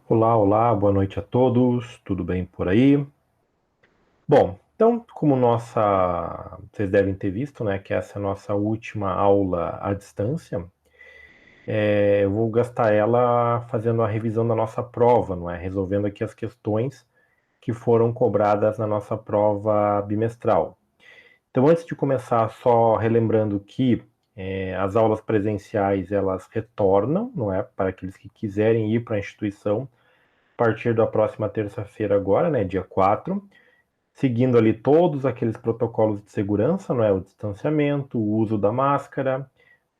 Olá, olá, boa noite a todos, tudo bem por aí? Bom, então, vocês devem ter visto, né, que essa é a nossa última aula à distância. Eu vou gastar ela fazendo a revisão da nossa prova, não é? Resolvendo aqui as questões que foram cobradas na nossa prova bimestral. Então, antes de começar, só relembrando que as aulas presenciais, elas retornam, não é? Para aqueles que quiserem ir para a instituição, a partir da próxima terça-feira agora, né, dia 4, seguindo ali todos aqueles protocolos de segurança, não é? O distanciamento, o uso da máscara,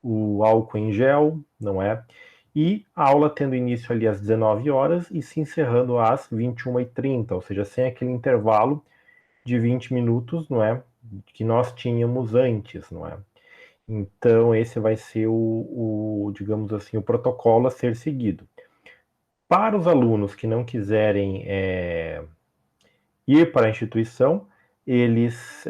o álcool em gel, não é? E a aula tendo início ali às 19 horas e se encerrando às 21h30, ou seja, sem aquele intervalo de 20 minutos, não é? Que nós tínhamos antes, não é? Então, esse vai ser digamos assim, o protocolo a ser seguido. Para os alunos que não quiserem ir para a instituição, eles,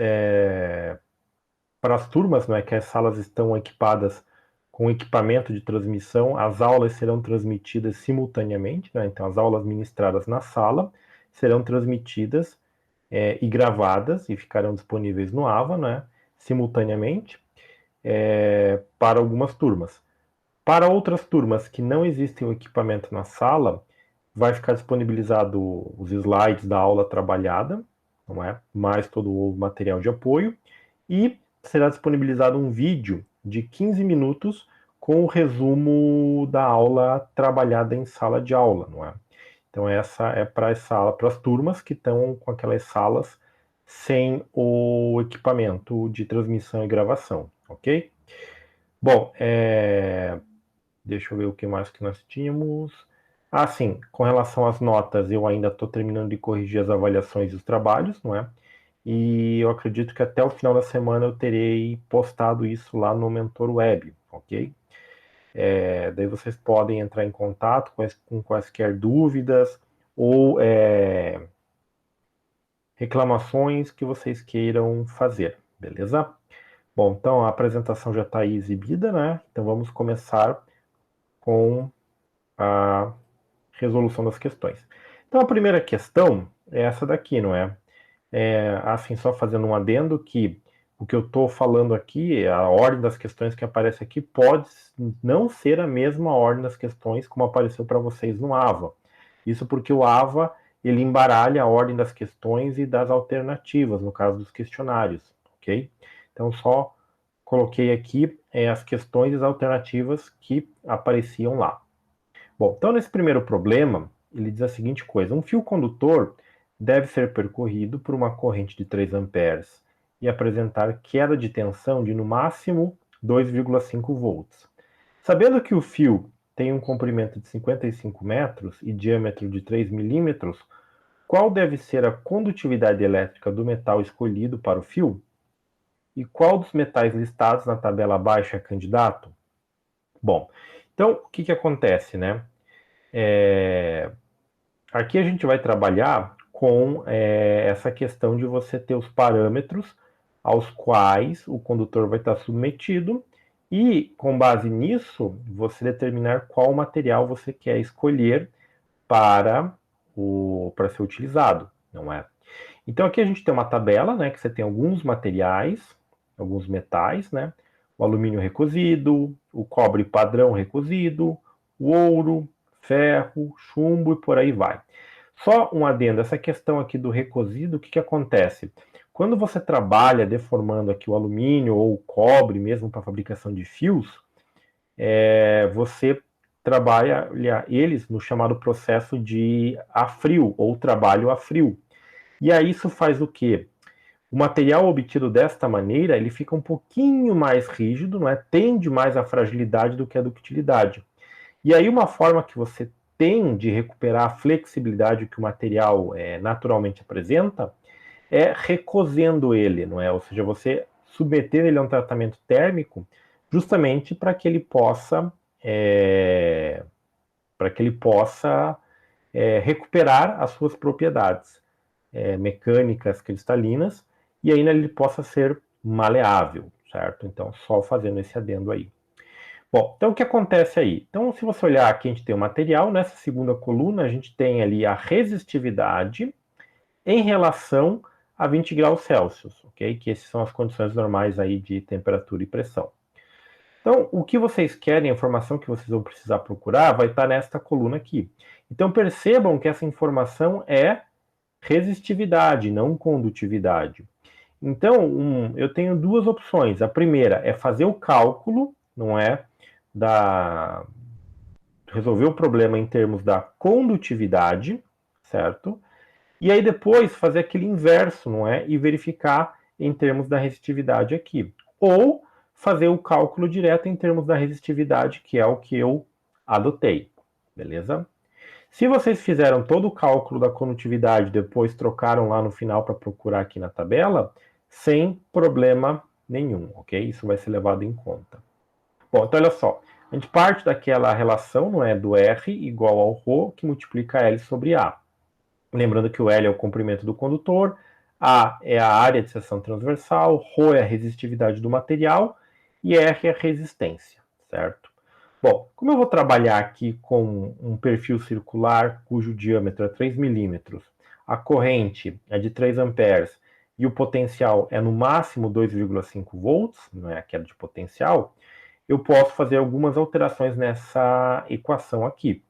para as turmas, não é, que as salas estão equipadas com equipamento de transmissão, as aulas serão transmitidas simultaneamente, né? Então as aulas ministradas na sala serão transmitidas e gravadas e ficarão disponíveis no AVA, né, simultaneamente, para algumas turmas. Para outras turmas que não existem o equipamento na sala, vai ficar disponibilizado os slides da aula trabalhada, não é? Mais todo o material de apoio, e será disponibilizado um vídeo de 15 minutos com o resumo da aula trabalhada em sala de aula, não é? Então essa é para as turmas que estão com aquelas salas sem o equipamento de transmissão e gravação, ok? Bom, deixa eu ver o que mais que nós tínhamos. Ah, sim, com relação às notas, eu ainda estou terminando de corrigir as avaliações e os trabalhos, não é? E eu acredito que até o final da semana eu terei postado isso lá no Mentor Web, ok? Daí vocês podem entrar em contato com quaisquer dúvidas ou reclamações que vocês queiram fazer, beleza? Bom, então a apresentação já está aí exibida, né? Então vamos começar com a resolução das questões. Então, a primeira questão é essa daqui, não é? Assim, só fazendo um adendo que o que eu estou falando aqui, a ordem das questões que aparece aqui, pode não ser a mesma ordem das questões como apareceu para vocês no AVA. Isso porque o AVA, ele embaralha a ordem das questões e das alternativas, no caso dos questionários, ok? Então, só coloquei aqui as questões e as alternativas que apareciam lá. Bom, então nesse primeiro problema, ele diz a seguinte coisa: um fio condutor deve ser percorrido por uma corrente de 3 amperes e apresentar queda de tensão de no máximo 2,5 volts. Sabendo que o fio tem um comprimento de 55 metros e diâmetro de 3 milímetros, qual deve ser a condutividade elétrica do metal escolhido para o fio? E qual dos metais listados na tabela abaixo é candidato? Bom, então o que acontece, né? Aqui a gente vai trabalhar com essa questão de você ter os parâmetros aos quais o condutor vai estar submetido e, com base nisso, você determinar qual material você quer escolher para ser utilizado, não é? Então aqui a gente tem uma tabela, né, que você tem alguns materiais, alguns metais, né? O alumínio recosido, o cobre padrão recosido, o ouro, ferro, chumbo e por aí vai. Só um adendo, essa questão aqui do recosido, o que acontece? Quando você trabalha deformando aqui o alumínio ou o cobre mesmo para fabricação de fios, você trabalha eles no chamado processo de a frio ou trabalho a frio. E aí isso faz o quê? O material obtido desta maneira, ele fica um pouquinho mais rígido, não é? Tende mais à fragilidade do que a ductilidade. E aí uma forma que você tem de recuperar a flexibilidade que o material naturalmente apresenta é recosendo ele, não é? Ou seja, você submeter ele a um tratamento térmico justamente para que ele possa recuperar as suas propriedades mecânicas cristalinas e ainda ele possa ser maleável, certo? Então, só fazendo esse adendo aí. Bom, então o que acontece aí? Então, se você olhar aqui, a gente tem o material, nessa segunda coluna a gente tem ali a resistividade em relação a 20 graus Celsius, ok? Que essas são as condições normais aí de temperatura e pressão. Então, o que vocês querem, a informação que vocês vão precisar procurar, vai estar nesta coluna aqui. Então, percebam que essa informação é resistividade, não condutividade. Então, eu tenho duas opções. A primeira é fazer o cálculo, não é? Resolver o problema em termos da condutividade, certo? E aí depois fazer aquele inverso, não é? E verificar em termos da resistividade aqui. Ou fazer o cálculo direto em termos da resistividade, que é o que eu adotei, beleza? Se vocês fizeram todo o cálculo da condutividade, depois trocaram lá no final para procurar aqui na tabela, sem problema nenhum, ok? Isso vai ser levado em conta. Bom, então olha só, a gente parte daquela relação, não é, do R igual ao ρ, que multiplica L sobre A. Lembrando que o L é o comprimento do condutor, A é a área de seção transversal, ρ é a resistividade do material e R é a resistência, certo? Bom, como eu vou trabalhar aqui com um perfil circular cujo diâmetro é 3 milímetros, a corrente é de 3 amperes e o potencial é no máximo 2,5 volts, não é a queda de potencial, eu posso fazer algumas alterações nessa equação aqui.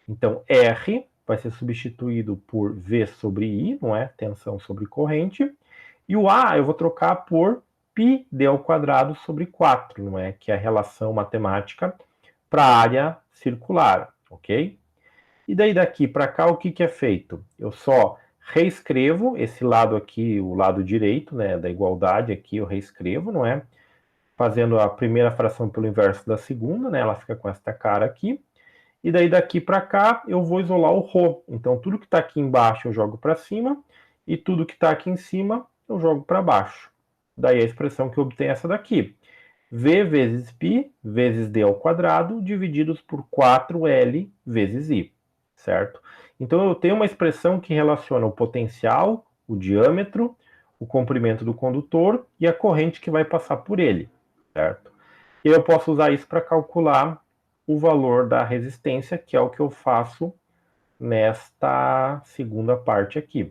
Então, R vai ser substituído por V sobre I, não é? Tensão sobre corrente. E o A eu vou trocar por πd ao quadrado sobre 4, não é? Que é a relação matemática para a área circular, ok? E daí daqui para cá o que é feito? Eu só reescrevo esse lado aqui, o lado direito, né, da igualdade aqui, eu reescrevo, não é? Fazendo a primeira fração pelo inverso da segunda, né? Ela fica com esta cara aqui. E daí daqui para cá eu vou isolar o ρ. Então tudo que está aqui embaixo eu jogo para cima e tudo que está aqui em cima eu jogo para baixo. Daí a expressão que eu obtenho é essa daqui. V vezes π vezes d ao quadrado divididos por 4L vezes I, certo? Então eu tenho uma expressão que relaciona o potencial, o diâmetro, o comprimento do condutor e a corrente que vai passar por ele, certo? E eu posso usar isso para calcular o valor da resistência, que é o que eu faço nesta segunda parte aqui.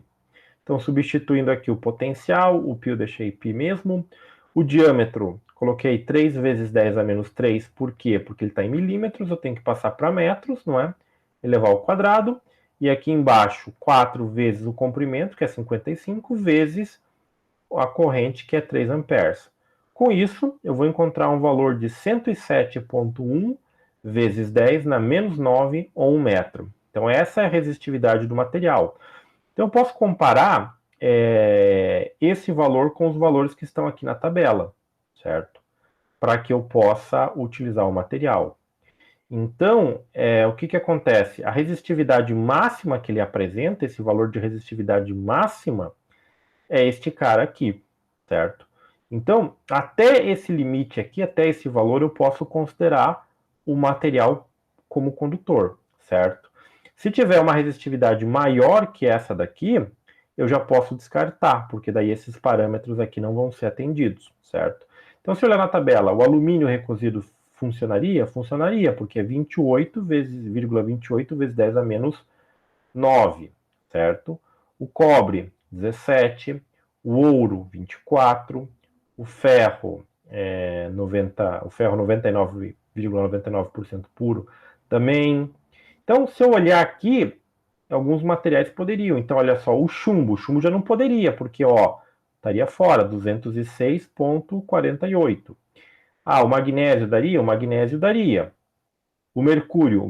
Então, substituindo aqui o potencial, o π eu deixei π mesmo, o diâmetro, coloquei 3 vezes 10 a menos 3, por quê? Porque ele está em milímetros, eu tenho que passar para metros, não é? Elevar ao quadrado, e aqui embaixo, 4 vezes o comprimento, que é 55, vezes a corrente, que é 3 amperes. Com isso, eu vou encontrar um valor de 107,1 vezes 10 na menos 9, ou 1 metro. Então, essa é a resistividade do material. Então, eu posso comparar esse valor com os valores que estão aqui na tabela, certo? Para que eu possa utilizar o material. Então, o que acontece? A resistividade máxima que ele apresenta, esse valor de resistividade máxima, é este cara aqui, certo? Então, até esse limite aqui, até esse valor, eu posso considerar o material como condutor, certo? Se tiver uma resistividade maior que essa daqui, eu já posso descartar, porque daí esses parâmetros aqui não vão ser atendidos, certo? Então, se olhar na tabela, o alumínio recozido funcionaria? Funcionaria, porque é 28 vezes 28 vezes 10 a menos 9, certo? O cobre, 17, o ouro, 24, o ferro, 99,99% puro também. Então, se eu olhar aqui, alguns materiais poderiam. Então, olha só, o chumbo já não poderia, porque, ó, estaria fora, 206,48. Ah, o magnésio daria? O magnésio daria. O mercúrio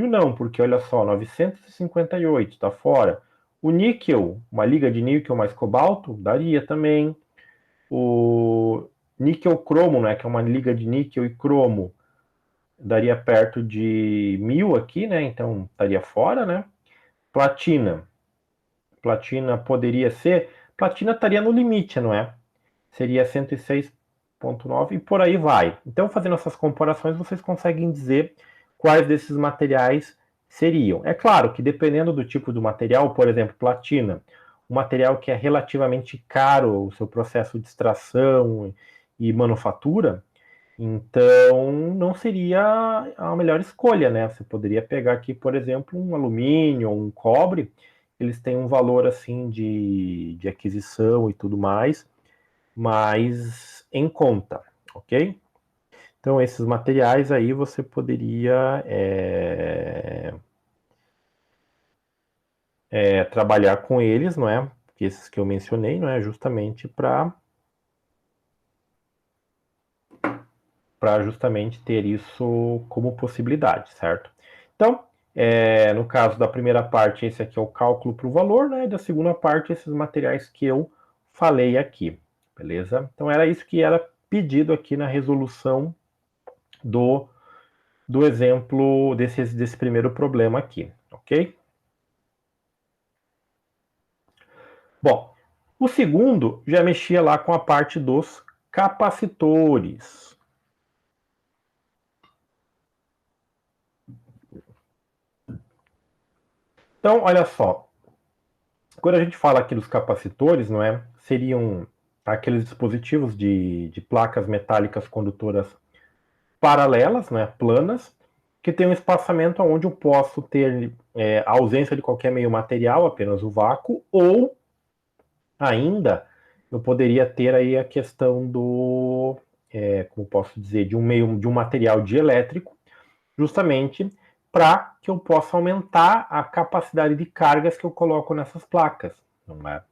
não, porque olha só, 958, está fora. O níquel, uma liga de níquel mais cobalto, daria também. O níquel cromo, né, que é uma liga de níquel e cromo, daria perto de 1000 aqui, né? Então estaria fora, né? Platina poderia ser. Platina estaria no limite, não é? Seria 106,9 e por aí vai. Então, fazendo essas comparações, vocês conseguem dizer quais desses materiais seriam. É claro que dependendo do tipo do material, por exemplo, platina, um material que é relativamente caro, o seu processo de extração e manufatura, Então, não seria a melhor escolha, né? Você poderia pegar aqui, por exemplo, um alumínio ou um cobre, eles têm um valor assim de aquisição e tudo mais, mas em conta, ok? Então, esses materiais aí você poderia trabalhar com eles, não é? Esses que eu mencionei, não é? Justamente para justamente ter isso como possibilidade, certo? Então, no caso da primeira parte, esse aqui é o cálculo para o valor, né? E da segunda parte, esses materiais que eu falei aqui, beleza? Então, era isso que era pedido aqui na resolução do exemplo desse primeiro problema aqui, ok? Bom, o segundo já mexia lá com a parte dos capacitores. Então, olha só, quando a gente fala aqui dos capacitores, não é? Seriam aqueles dispositivos de placas metálicas condutoras paralelas, né, planas, que tem um espaçamento onde eu posso ter a ausência de qualquer meio material, apenas o vácuo, ou ainda eu poderia ter aí a questão como posso dizer, de um material dielétrico, justamente para que eu possa aumentar a capacidade de cargas que eu coloco nessas placas, não é?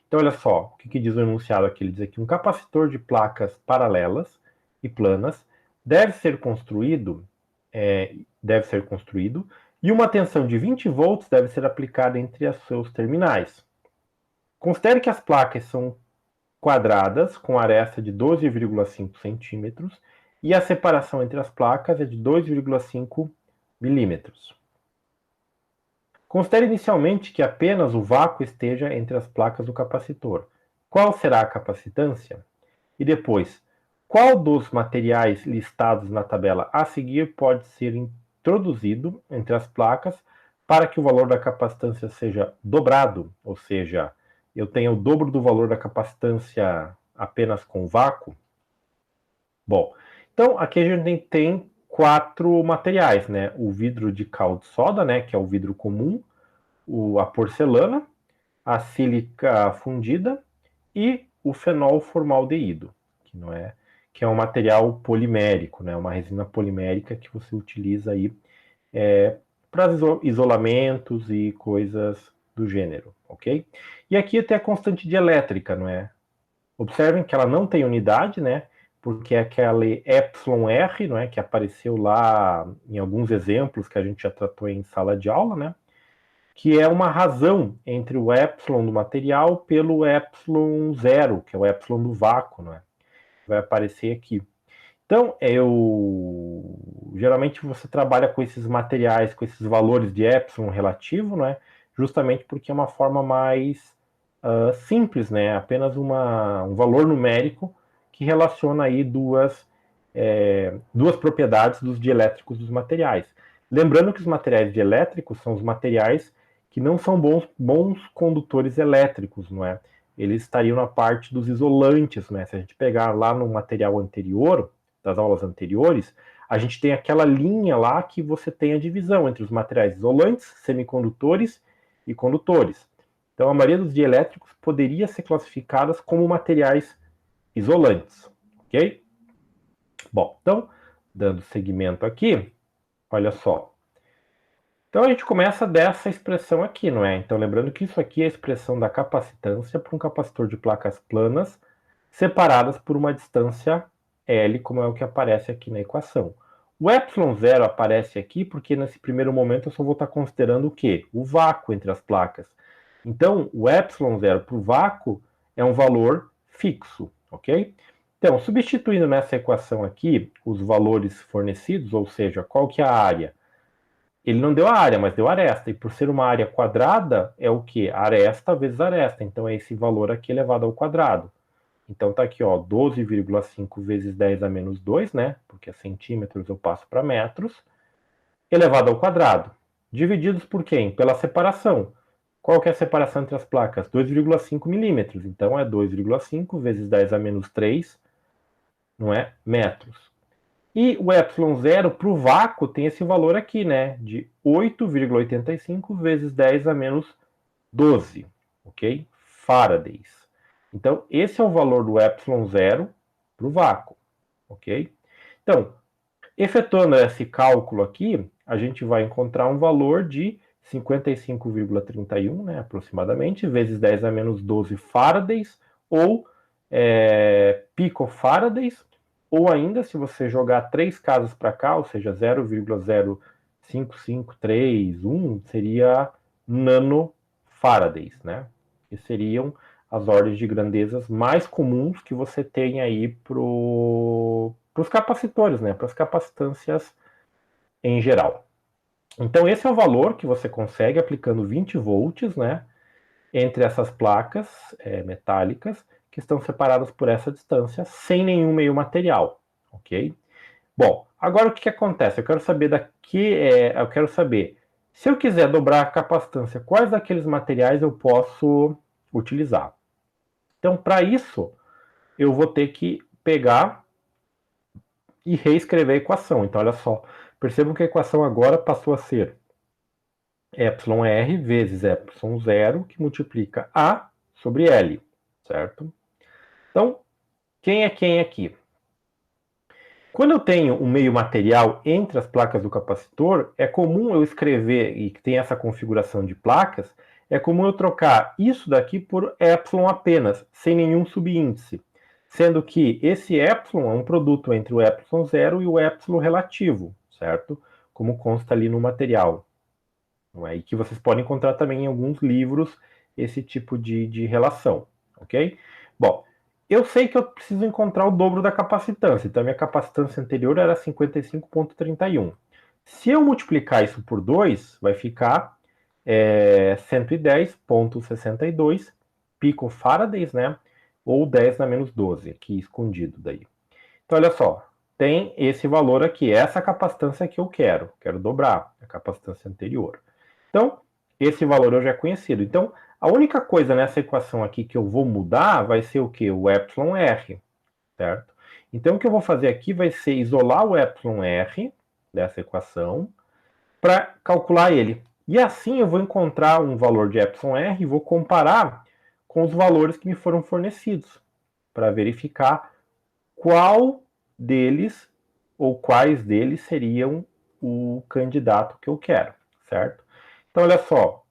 Então, olha só, o que diz o enunciado aqui? Ele diz aqui, um capacitor de placas paralelas e planas deve ser construído e uma tensão de 20 volts deve ser aplicada entre os seus terminais. Considere que as placas são quadradas com aresta de 12,5 centímetros e a separação entre as placas é de 2,5 milímetros. Considere inicialmente que apenas o vácuo esteja entre as placas do capacitor. Qual será a capacitância? E depois, qual dos materiais listados na tabela a seguir pode ser introduzido entre as placas para que o valor da capacitância seja dobrado? Ou seja, eu tenho o dobro do valor da capacitância apenas com vácuo? Bom, então aqui a gente tem 4 materiais, né? O vidro de cal de soda, né? Que é o vidro comum, a porcelana, a sílica fundida e o fenol formaldeído, que não é que é um material polimérico, né? Uma resina polimérica que você utiliza aí para isolamentos e coisas do gênero, ok? E aqui tem a constante dielétrica, não é? Observem que ela não tem unidade, né? Porque é aquele εr, não é? Que apareceu lá em alguns exemplos que a gente já tratou em sala de aula, né? Que é uma razão entre o epsilon do material pelo epsilon zero, que é o epsilon do vácuo, não é? Vai aparecer aqui. Então, geralmente você trabalha com esses materiais, com esses valores de epsilon relativo, não é? Justamente porque é uma forma mais simples, né? Apenas um valor numérico que relaciona aí duas propriedades dos dielétricos dos materiais. Lembrando que os materiais dielétricos são os materiais que não são bons condutores elétricos, não é? Eles estariam na parte dos isolantes, né? Se a gente pegar lá no material anterior, das aulas anteriores, a gente tem aquela linha lá que você tem a divisão entre os materiais isolantes, semicondutores e condutores. Então, a maioria dos dielétricos poderia ser classificadas como materiais isolantes, ok? Bom, então, dando seguimento aqui, olha só. Então, a gente começa dessa expressão aqui, não é? Então, lembrando que isso aqui é a expressão da capacitância para um capacitor de placas planas separadas por uma distância L, como é o que aparece aqui na equação. O epsilon zero aparece aqui porque nesse primeiro momento eu só vou estar considerando o quê? O vácuo entre as placas. Então, o epsilon zero para o vácuo é um valor fixo, ok? Então, substituindo nessa equação aqui os valores fornecidos, ou seja, qual que é a área? Ele não deu a área, mas deu aresta. E por ser uma área quadrada, é o quê? Aresta vezes aresta. Então, é esse valor aqui elevado ao quadrado. Então, tá aqui, ó, 12,5 vezes 10 a menos 2, né? Porque é centímetros eu passo para metros, elevado ao quadrado. Divididos por quem? Pela separação. Qual que é a separação entre as placas? 2,5 milímetros. Então, é 2,5 vezes 10 a menos 3, não é? Metros. E o ε0 para o vácuo tem esse valor aqui, né? De 8,85 vezes 10 a menos 12, ok? Faradays. Então, esse é o valor do ε0 para o vácuo, ok? Então, efetuando esse cálculo aqui, a gente vai encontrar um valor de 55,31, né, aproximadamente, vezes 10 a menos 12 faradays, ou picofarads, ou ainda, se você jogar 3 casas para cá, ou seja, 0,05531, seria nanofarads, né? Que seriam as ordens de grandezas mais comuns que você tem aí para os capacitores, né? Para as capacitâncias em geral. Então, esse é o valor que você consegue aplicando 20 volts, né? Entre essas placas metálicas que estão separadas por essa distância, sem nenhum meio material, ok? Bom, agora o que acontece? Eu quero saber eu quero saber, se eu quiser dobrar a capacitância, quais daqueles materiais eu posso utilizar? Então, para isso, eu vou ter que pegar e reescrever a equação. Então, olha só, percebam que a equação agora passou a ser εr vezes ε0, que multiplica A sobre L, certo? Então, quem é quem aqui? Quando eu tenho um meio material entre as placas do capacitor, é comum eu escrever, e que tem essa configuração de placas, é comum eu trocar isso daqui por ε apenas, sem nenhum subíndice. Sendo que esse ε é um produto entre o ε0 e o ε relativo, certo? Como consta ali no material. Não é? E que vocês podem encontrar também em alguns livros esse tipo de relação, ok? Bom, eu sei que eu preciso encontrar o dobro da capacitância, então a minha capacitância anterior era 55,31. Se eu multiplicar isso por 2, vai ficar 110,62 picofarads, né? Ou 10 na menos 12, aqui escondido daí. Então, olha só, tem esse valor aqui, essa capacitância que eu quero dobrar a capacitância anterior. Então, esse valor eu já é conhecido. Então, a única coisa nessa equação aqui que eu vou mudar vai ser o que? O εr, certo? Então, o que eu vou fazer aqui vai ser isolar o εr dessa equação para calcular ele. E assim eu vou encontrar um valor de εr e vou comparar com os valores que me foram fornecidos para verificar qual deles ou quais deles seriam o candidato que eu quero, certo? Então, olha só,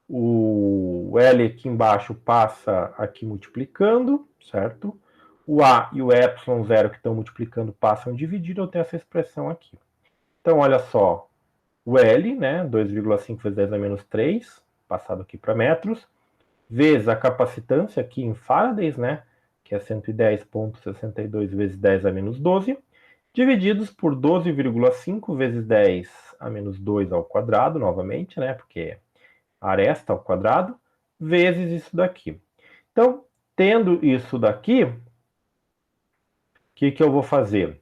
o L aqui embaixo passa aqui multiplicando, certo? O A e o ε0 que estão multiplicando passam dividindo, eu tenho essa expressão aqui. Então, olha só, o L, né, 2,5 vezes 10 a menos 3, passado aqui para metros, vezes a capacitância aqui em faradays, né, que é 110,62 vezes 10 a menos 12, divididos por 12,5 vezes 10 a menos 2 ao quadrado, novamente, né, porque aresta ao quadrado, vezes isso daqui. Então, tendo isso daqui, o que eu vou fazer?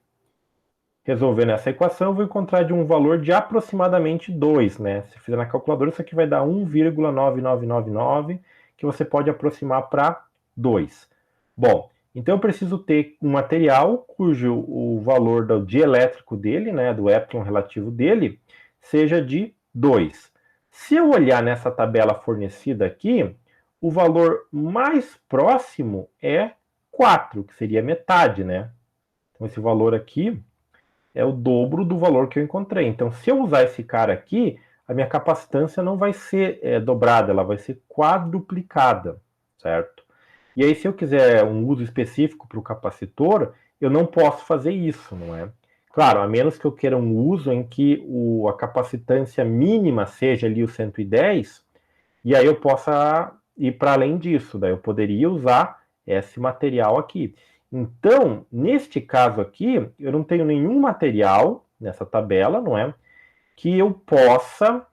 Resolvendo essa equação, eu vou encontrar de um valor de aproximadamente 2, né? Se fizer na calculadora, isso aqui vai dar 1,9999, que você pode aproximar para 2. Bom, então eu preciso ter um material cujo o valor do dielétrico dele, né, do ε relativo dele, seja de 2. Se eu olhar nessa tabela fornecida aqui, o valor mais próximo é 4, que seria metade, né? Então esse valor aqui é o dobro do valor que eu encontrei. Então, se eu usar esse cara aqui, a minha capacitância não vai ser dobrada, ela vai ser quadruplicada, certo? E aí, se eu quiser um uso específico para o capacitor, eu não posso fazer isso, não é? Claro, a menos que eu queira um uso em que a capacitância mínima seja ali o 110, e aí eu possa ir para além disso, daí eu poderia usar esse material aqui. Então, neste caso aqui, eu não tenho nenhum material nessa tabela, não é? Que eu possa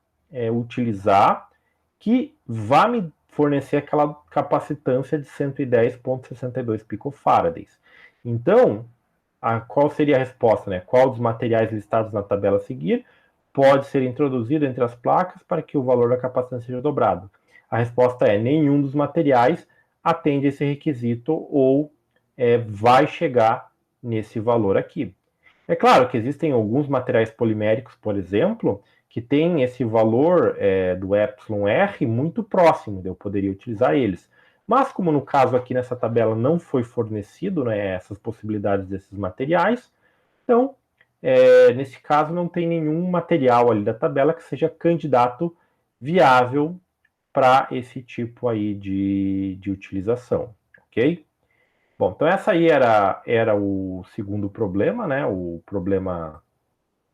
utilizar que vá me fornecer aquela capacitância de 110,62 picofarads. Então, qual seria a resposta, né? Qual dos materiais listados na tabela a seguir pode ser introduzido entre as placas para que o valor da capacitância seja dobrado? A resposta é: nenhum dos materiais atende esse requisito ou vai chegar nesse valor aqui. É claro que existem alguns materiais poliméricos, por exemplo, que têm esse valor do εr muito próximo, eu poderia utilizar eles. Mas como no caso aqui nessa tabela não foi fornecido, né, essas possibilidades desses materiais, então, nesse caso não tem nenhum material ali da tabela que seja candidato viável para esse tipo aí de utilização, ok? Bom, então essa aí era o segundo problema, né? O problema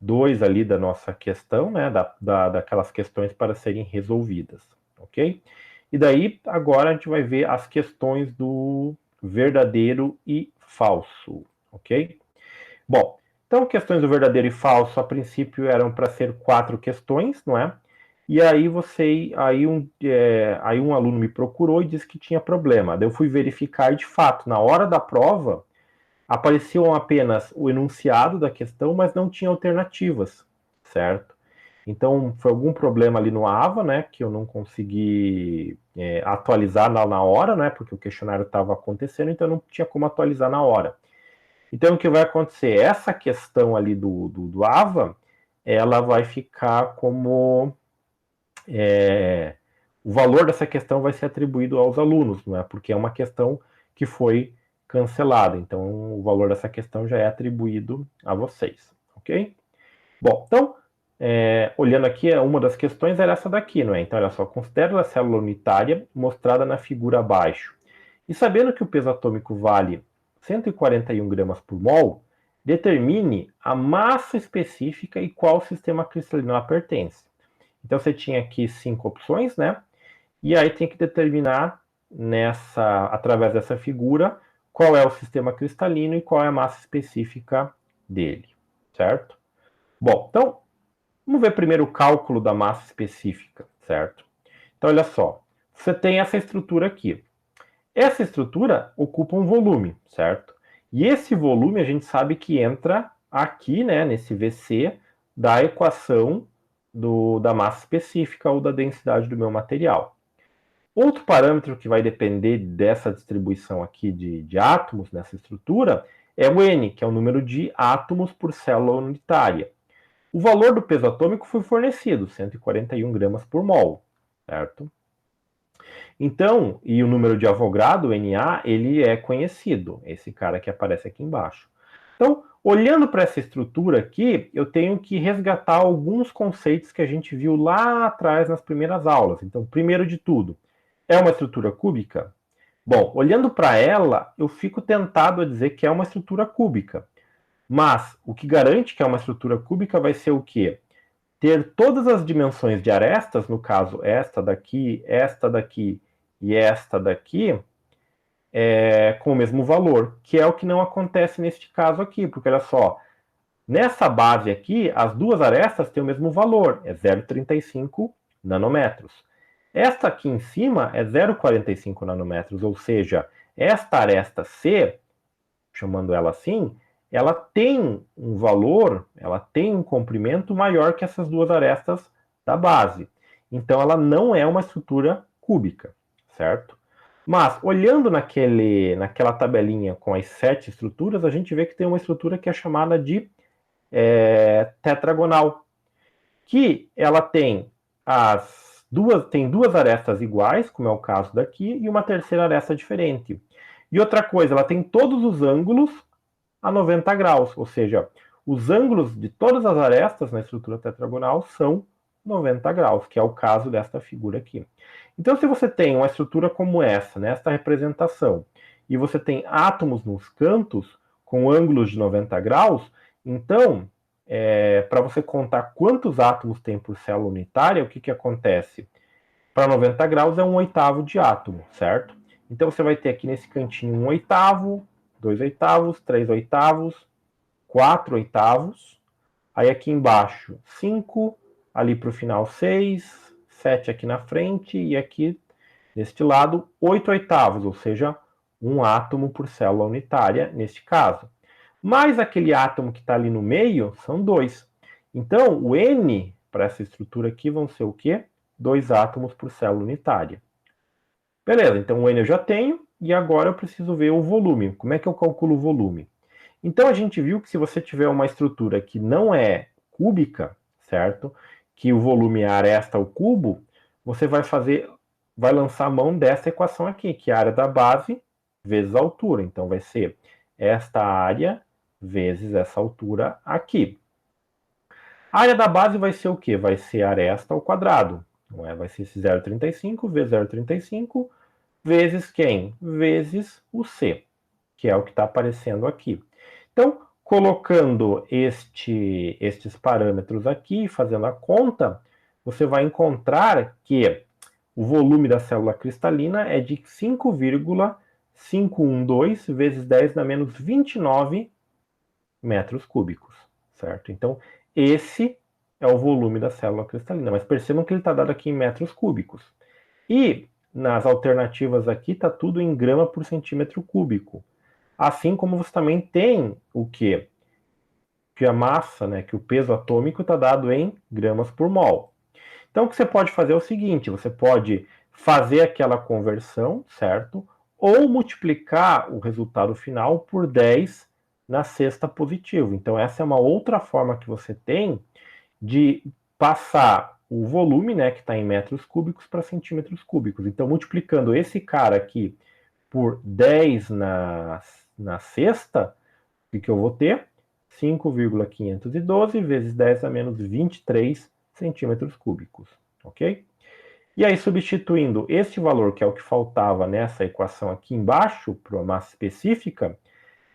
2 ali da nossa questão, né? Daquelas questões para serem resolvidas, ok? E daí, agora a gente vai ver as questões do verdadeiro e falso, ok? Bom, então questões do verdadeiro e falso, a princípio eram para ser 4 questões, não é? E aí aí um aluno me procurou e disse que tinha problema. Daí eu fui verificar e de fato, na hora da prova, apareciam apenas o enunciado da questão, mas não tinha alternativas, certo? Então foi algum problema ali no AVA, né, que eu não consegui atualizar na hora, né, porque o questionário estava acontecendo, então não tinha como atualizar na hora. Então o que vai acontecer? Essa questão ali do AVA, ela vai ficar como o valor dessa questão vai ser atribuído aos alunos, não é? Porque é uma questão que foi cancelada. Então, o valor dessa questão já é atribuído a vocês, ok? Bom, então, olhando aqui, uma das questões era essa daqui, não é? Então, olha só, considera a célula unitária mostrada na figura abaixo. E sabendo que o peso atômico vale 141 gramas por mol, determine a massa específica e qual sistema cristalino ela pertence. Então, você tinha aqui 5 opções, né? E aí tem que determinar através dessa figura qual é o sistema cristalino e qual é a massa específica dele, certo? Bom, então vamos ver primeiro o cálculo da massa específica, certo? Então olha só, você tem essa estrutura aqui. Essa estrutura ocupa um volume, certo? E esse volume a gente sabe que entra aqui, né, nesse VC da equação da massa específica ou da densidade do meu material. Outro parâmetro que vai depender dessa distribuição aqui de átomos nessa estrutura é o N, que é o número de átomos por célula unitária. O valor do peso atômico foi fornecido, 141 gramas por mol, certo? Então, e o número de Avogadro, Na, ele é conhecido, esse cara que aparece aqui embaixo. Então, olhando para essa estrutura aqui, eu tenho que resgatar alguns conceitos que a gente viu lá atrás nas primeiras aulas. Então, primeiro de tudo, é uma estrutura cúbica? Bom, olhando para ela, eu fico tentado a dizer que é uma estrutura cúbica. Mas o que garante que é uma estrutura cúbica vai ser o quê? Ter todas as dimensões de arestas, no caso esta daqui e esta daqui, com o mesmo valor, que é o que não acontece neste caso aqui, porque olha só, nessa base aqui, as duas arestas têm o mesmo valor, é 0,35 nanômetros. Esta aqui em cima é 0,45 nanômetros, ou seja, esta aresta C, chamando ela assim, ela tem um valor, ela tem um comprimento maior que essas duas arestas da base. Então ela não é uma estrutura cúbica, certo? Mas olhando naquela tabelinha com as 7 estruturas, a gente vê que tem uma estrutura que é chamada de tetragonal, que ela tem duas arestas iguais, como é o caso daqui, e uma terceira aresta diferente. E outra coisa, ela tem todos os ângulos a 90 graus, ou seja, os ângulos de todas as arestas na estrutura tetragonal são 90 graus, que é o caso desta figura aqui. Então, se você tem uma estrutura como essa, nesta representação, e você tem átomos nos cantos com ângulos de 90 graus, então, para você contar quantos átomos tem por célula unitária, o que acontece? Para 90 graus é 1/8 de átomo, certo? Então você vai ter aqui nesse cantinho 1/8, 2/8, 3/8, 4/8. Aí aqui embaixo 5, ali para o final 6, 7 aqui na frente e aqui neste lado 8/8, ou seja, um átomo por célula unitária neste caso. Mais aquele átomo que está ali no meio são 2. Então o N para essa estrutura aqui vão ser o quê? 2 átomos por célula unitária. Beleza, então o N eu já tenho, e agora eu preciso ver o volume. Como é que eu calculo o volume? Então a gente viu que se você tiver uma estrutura que não é cúbica, certo? Que o volume é a aresta ao cubo, você vai lançar a mão dessa equação aqui, que é a área da base vezes a altura. Então vai ser esta área vezes essa altura aqui. A área da base vai ser o quê? Vai ser a aresta ao quadrado. Não é? Vai ser esse 0,35 vezes 0,35 vezes quem? Vezes o C, que é o que está aparecendo aqui. Então, colocando estes parâmetros aqui, fazendo a conta, você vai encontrar que o volume da célula cristalina é de 5,512 vezes 10 na menos 29 metros cúbicos, certo? Então, esse é o volume da célula cristalina, mas percebam que ele está dado aqui em metros cúbicos. E nas alternativas aqui está tudo em grama por centímetro cúbico. Assim como você também tem o quê? Que a massa, né, que o peso atômico está dado em gramas por mol. Então, o que você pode fazer é o seguinte: você pode fazer aquela conversão, certo? Ou multiplicar o resultado final por 10 na sexta positivo. Então, essa é uma outra forma que você tem de passar o volume, né, que está em metros cúbicos, para centímetros cúbicos. Então, multiplicando esse cara aqui por 10 na sexta, o que eu vou ter? 5,512 vezes 10 a menos 23 centímetros cúbicos, ok? E aí, substituindo este valor, que é o que faltava nessa equação aqui embaixo, para a massa específica,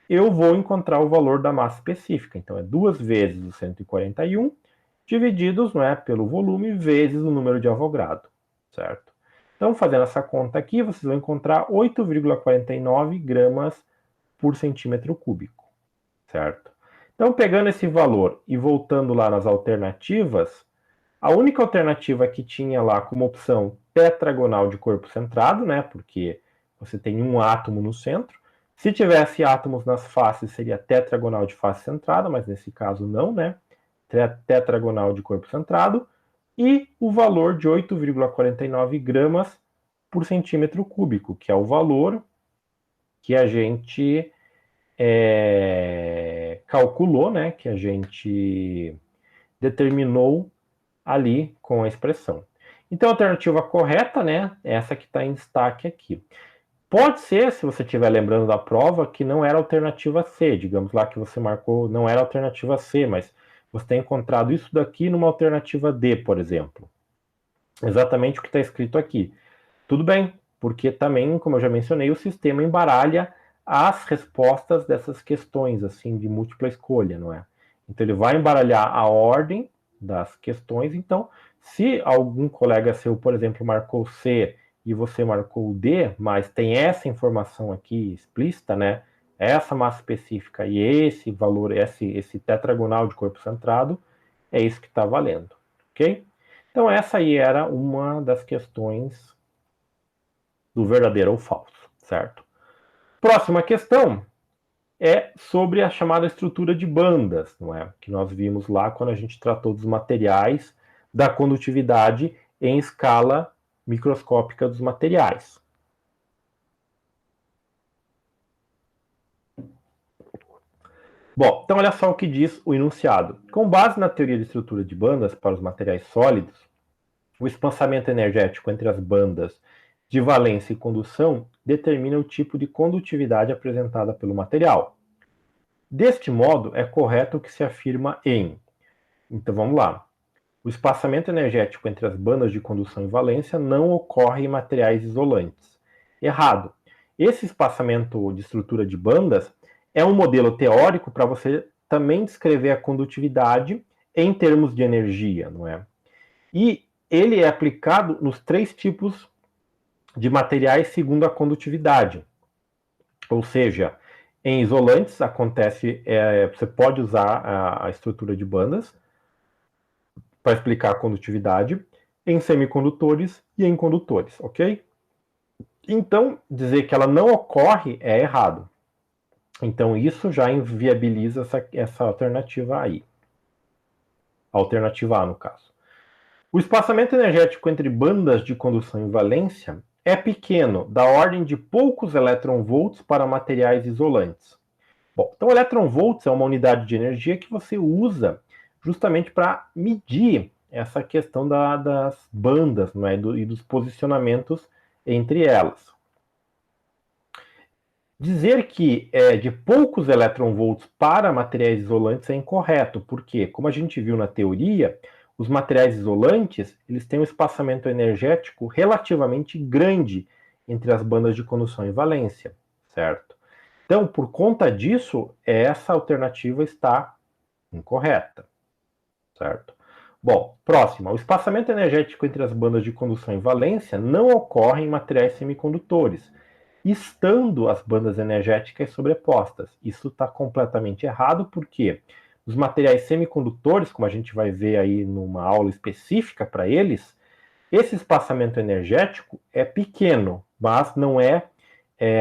eu vou encontrar o valor da massa específica. Então, é 2 vezes o 141, divididos, não é, pelo volume, vezes o número de Avogadro, certo? Então, fazendo essa conta aqui, vocês vão encontrar 8,49 gramas por centímetro cúbico, certo? Então, pegando esse valor e voltando lá nas alternativas, a única alternativa que tinha lá como opção tetragonal de corpo centrado, né? Porque você tem um átomo no centro. Se tivesse átomos nas faces, seria tetragonal de face centrada, mas nesse caso não, né? Tetragonal de corpo centrado. E o valor de 8,49 gramas por centímetro cúbico, que é o valor que a gente calculou, né? Que a gente determinou ali com a expressão. Então, a alternativa correta, né, é essa que está em destaque aqui. Pode ser, se você estiver lembrando da prova, que não era alternativa C, digamos lá que você marcou, não era alternativa C, mas você tem encontrado isso daqui numa alternativa D, por exemplo. Exatamente o que está escrito aqui. Tudo bem, porque também, como eu já mencionei, o sistema embaralha as respostas dessas questões, assim, de múltipla escolha, não é? Então, ele vai embaralhar a ordem das questões. Então, se algum colega seu, por exemplo, marcou C e você marcou D, mas tem essa informação aqui explícita, né? Essa massa específica e esse valor, esse tetragonal de corpo centrado, é isso que está valendo, ok? Então, essa aí era uma das questões do verdadeiro ou falso, certo? Próxima questão é sobre a chamada estrutura de bandas, não é? Que nós vimos lá quando a gente tratou dos materiais, da condutividade em escala microscópica dos materiais. Bom, então olha só o que diz o enunciado. Com base na teoria de estrutura de bandas para os materiais sólidos, o espaçamento energético entre as bandas de valência e condução determina o tipo de condutividade apresentada pelo material. Deste modo, é correto o que se afirma em... Então vamos lá. O espaçamento energético entre as bandas de condução e valência não ocorre em materiais isolantes. Errado. Esse espaçamento de estrutura de bandas é um modelo teórico para você também descrever a condutividade em termos de energia, não é? E ele é aplicado nos 3 tipos de materiais segundo a condutividade. Ou seja, em isolantes acontece, você pode usar a estrutura de bandas para explicar a condutividade, em semicondutores e em condutores, ok? Então, dizer que ela não ocorre é errado. Então, isso já inviabiliza essa alternativa aí. Alternativa A, no caso. O espaçamento energético entre bandas de condução e valência é pequeno, da ordem de poucos eletronvolts para materiais isolantes. Bom, então, eletronvolts é uma unidade de energia que você usa justamente para medir essa questão das bandas, né, e dos posicionamentos entre elas. Dizer que é de poucos eletronvolts para materiais isolantes é incorreto, porque, como a gente viu na teoria, os materiais isolantes eles têm um espaçamento energético relativamente grande entre as bandas de condução e valência, certo? Então, por conta disso, essa alternativa está incorreta, certo? Bom, próxima. O espaçamento energético entre as bandas de condução e valência não ocorre em materiais semicondutores, estando as bandas energéticas sobrepostas. Isso está completamente errado, porque os materiais semicondutores, como a gente vai ver aí numa aula específica para eles, esse espaçamento energético é pequeno, mas não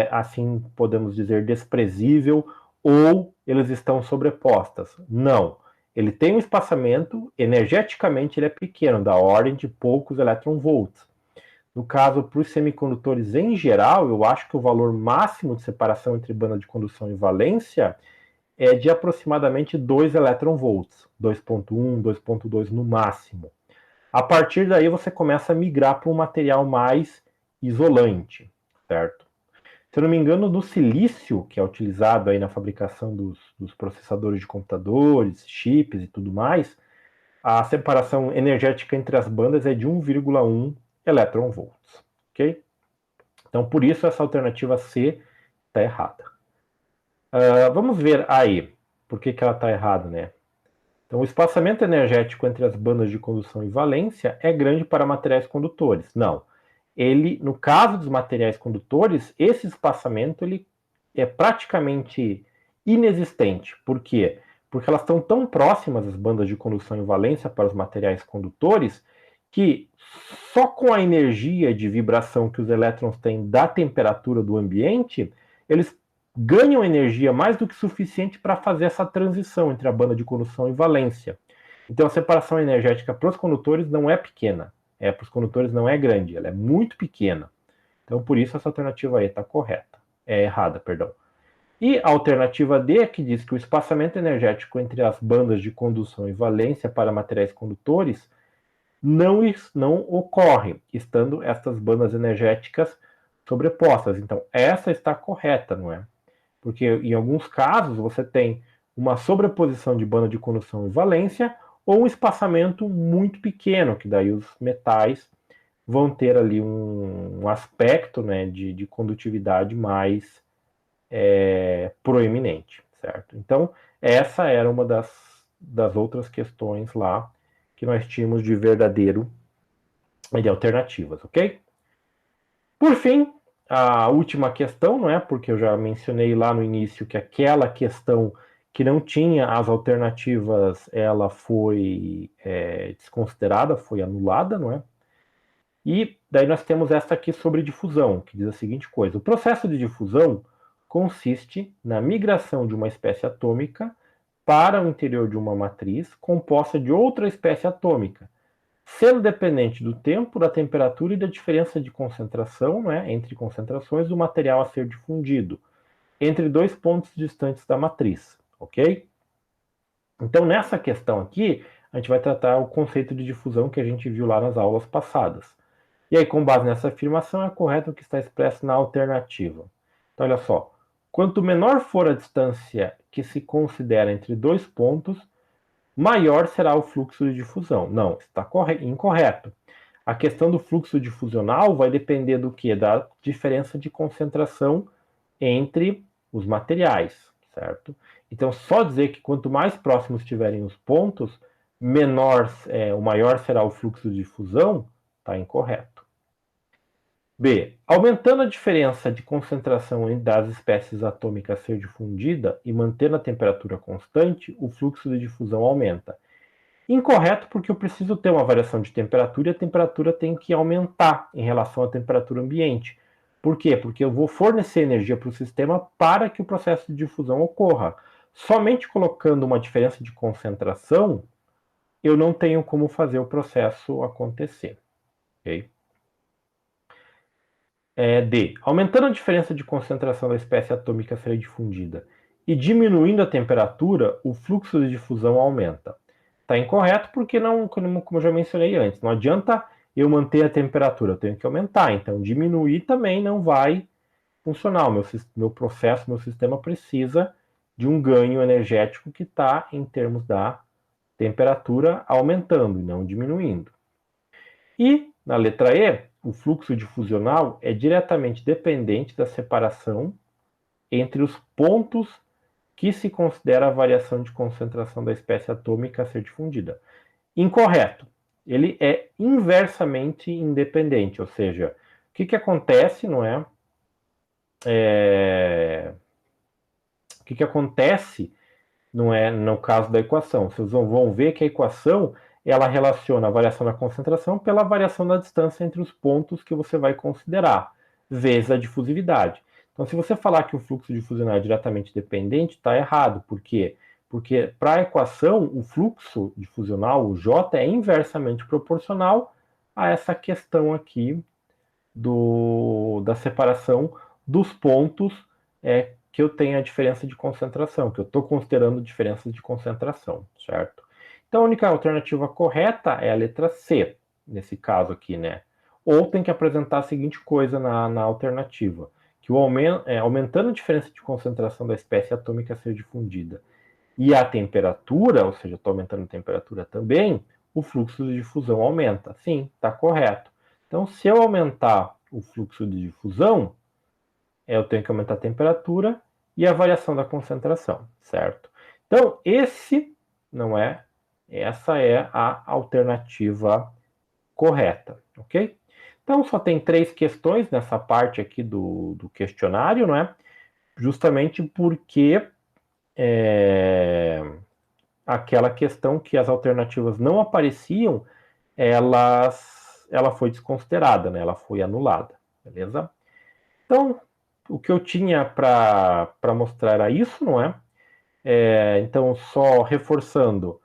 assim podemos dizer, desprezível, ou eles estão sobrepostas. Não. Ele tem um espaçamento, energeticamente ele é pequeno, da ordem de poucos eletronvolts. No caso, para os semicondutores em geral, eu acho que o valor máximo de separação entre banda de condução e valência é de aproximadamente 2 eletronvolts, 2.1, 2.2 no máximo. A partir daí você começa a migrar para um material mais isolante, certo? Se eu não me engano, no silício, que é utilizado aí na fabricação dos processadores de computadores, chips e tudo mais, a separação energética entre as bandas é de 1,1 eletronvolts, ok? Então, por isso, essa alternativa C está errada. Vamos ver aí por que ela está errada, né? Então, o espaçamento energético entre as bandas de condução e valência é grande para materiais condutores. Não. Ele, no caso dos materiais condutores, esse espaçamento ele é praticamente inexistente. Por quê? Porque elas estão tão próximas, as bandas de condução e valência, para os materiais condutores, que só com a energia de vibração que os elétrons têm da temperatura do ambiente, eles ganham energia mais do que suficiente para fazer essa transição entre a banda de condução e valência. Então a separação energética para os condutores não é pequena, para os condutores não é grande, ela é muito pequena. Então por isso essa alternativa aí está correta, é errada, perdão. E a alternativa D, que diz que o espaçamento energético entre as bandas de condução e valência para materiais condutores não ocorre, estando essas bandas energéticas sobrepostas. Então essa está correta, não é? Porque em alguns casos você tem uma sobreposição de banda de condução e valência ou um espaçamento muito pequeno, que daí os metais vão ter ali um aspecto, né, de condutividade mais proeminente, certo? Então, essa era uma das outras questões lá que nós tínhamos de verdadeiro e de alternativas, ok? Por fim, a última questão, não é? Porque eu já mencionei lá no início que aquela questão que não tinha as alternativas, ela foi desconsiderada, foi anulada, não é? E daí nós temos essa aqui sobre difusão, que diz a seguinte coisa: o processo de difusão consiste na migração de uma espécie atômica para o interior de uma matriz composta de outra espécie atômica, sendo dependente do tempo, da temperatura e da diferença de concentração, né, entre concentrações do material a ser difundido, entre dois pontos distantes da matriz, ok? Então, nessa questão aqui, a gente vai tratar o conceito de difusão que a gente viu lá nas aulas passadas. E aí, com base nessa afirmação, é correto o que está expresso na alternativa. Então, olha só. Quanto menor for a distância que se considera entre dois pontos, maior será o fluxo de difusão. Não, está incorreto. A questão do fluxo difusional vai depender do que? Da diferença de concentração entre os materiais, certo? Então, só dizer que quanto mais próximos estiverem os pontos, o maior será o fluxo de difusão, está incorreto. B. Aumentando a diferença de concentração das espécies atômicas a ser difundida e mantendo a temperatura constante, o fluxo de difusão aumenta. Incorreto, porque eu preciso ter uma variação de temperatura e a temperatura tem que aumentar em relação à temperatura ambiente. Por quê? Porque eu vou fornecer energia para o sistema para que o processo de difusão ocorra. Somente colocando uma diferença de concentração, eu não tenho como fazer o processo acontecer. Okay? D. Aumentando a diferença de concentração da espécie atômica a ser difundida e diminuindo a temperatura, o fluxo de difusão aumenta. Está incorreto porque, não, como eu já mencionei antes, não adianta eu manter a temperatura, eu tenho que aumentar. Então, diminuir também não vai funcionar. Meu processo, meu sistema precisa de um ganho energético que está em termos da temperatura aumentando e não diminuindo. E, na letra E, o fluxo difusional é diretamente dependente da separação entre os pontos que se considera a variação de concentração da espécie atômica a ser difundida. Incorreto. Ele é inversamente independente, ou seja, o que acontece, não é? O que acontece, não é, no caso da equação? Vocês vão ver que a equação ela relaciona a variação da concentração pela variação da distância entre os pontos que você vai considerar, vezes a difusividade. Então, se você falar que o fluxo difusional é diretamente dependente, está errado. Por quê? Porque para a equação, o fluxo difusional, o J, é inversamente proporcional a essa questão aqui da separação dos pontos que eu tenho a diferença de concentração, que eu estou considerando diferenças de concentração, certo? Então, a única alternativa correta é a letra C, nesse caso aqui, né? Ou tem que apresentar a seguinte coisa na alternativa, que aumentando a diferença de concentração da espécie atômica a ser difundida e a temperatura, ou seja, estou aumentando a temperatura também, o fluxo de difusão aumenta. Sim, está correto. Então, se eu aumentar o fluxo de difusão, eu tenho que aumentar a temperatura e a variação da concentração, certo? Então, essa é a alternativa correta, ok? Então, só tem 3 questões nessa parte aqui do questionário, não é? Justamente porque aquela questão que as alternativas não apareciam, ela foi desconsiderada, né? Ela foi anulada, beleza? Então, o que eu tinha para mostrar era isso, não é? Então, só reforçando,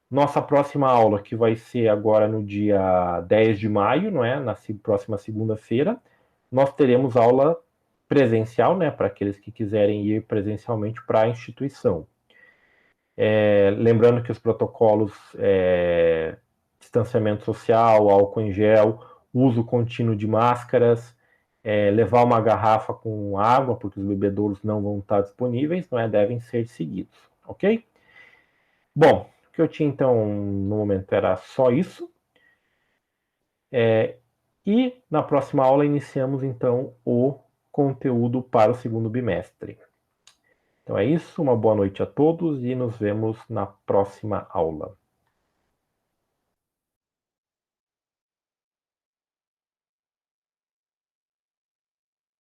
nossa próxima aula, que vai ser agora no dia 10 de maio, não é? Na próxima segunda-feira, nós teremos aula presencial, né? Para aqueles que quiserem ir presencialmente para a instituição. Lembrando que os protocolos distanciamento social, álcool em gel, uso contínuo de máscaras, levar uma garrafa com água, porque os bebedouros não vão estar disponíveis, não é? Devem ser seguidos, ok? Bom, o que eu tinha então no momento era só isso. E na próxima aula iniciamos então o conteúdo para o segundo bimestre. Então é isso, uma boa noite a todos e nos vemos na próxima aula.